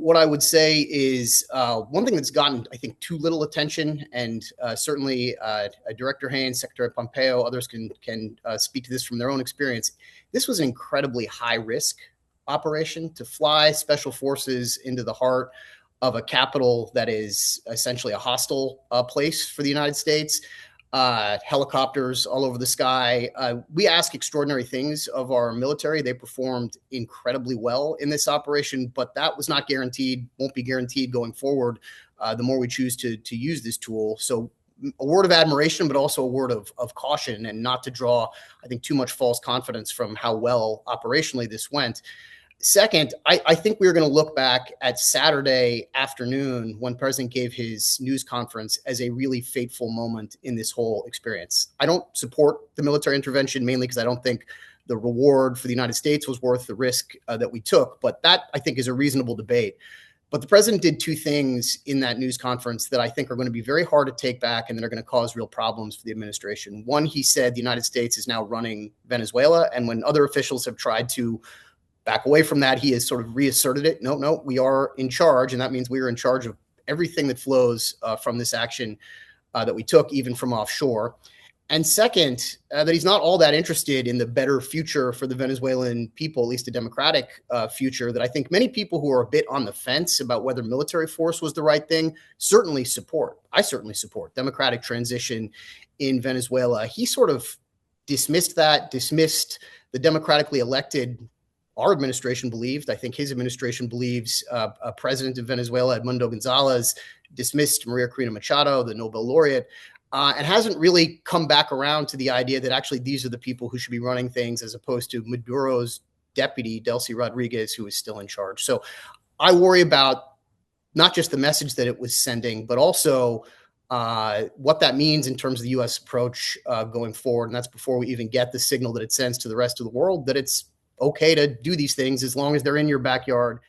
what I would say is one thing that's gotten, I think, too little attention, and certainly Director Haynes, Secretary Pompeo, others can speak to this from their own experience. This was an incredibly high-risk operation to fly special forces into the heart of a capital that is essentially a hostile place for the United States. Helicopters all over the sky. We ask extraordinary things of our military. They performed incredibly well in this operation, but that was not guaranteed, won't be guaranteed going forward the more we choose to use this tool. So a word of admiration, but also a word of caution, and not to draw, I think, too much false confidence from how well operationally this went. Second, I think we're going to look back at Saturday afternoon when President gave his news conference as a really fateful moment in this whole experience. I don't support the military intervention, mainly because I don't think the reward for the United States was worth the risk that we took. But that, I think, is a reasonable debate. But the president did two things in that news conference that I think are going to be very hard to take back and that are going to cause real problems for the administration. One, he said the United States is now running Venezuela. And when other officials have tried to back away from that, he has sort of reasserted it. No, we are in charge. And that means we are in charge of everything that flows from this action that we took, even from offshore. And second, that he's not all that interested in the better future for the Venezuelan people, at least a democratic future, that I think many people who are a bit on the fence about whether military force was the right thing certainly support. I certainly support democratic transition in Venezuela. He sort of dismissed the democratically elected. Our administration believed, I think his administration believes, president of Venezuela, Edmundo González, dismissed María Corina Machado, the Nobel laureate, and hasn't really come back around to the idea that actually these are the people who should be running things, as opposed to Maduro's deputy, Delcy Rodriguez, who is still in charge. So I worry about not just the message that it was sending, but also what that means in terms of the U.S. approach going forward. And that's before we even get the signal that it sends to the rest of the world that it's okay to do these things as long as they're in your backyard.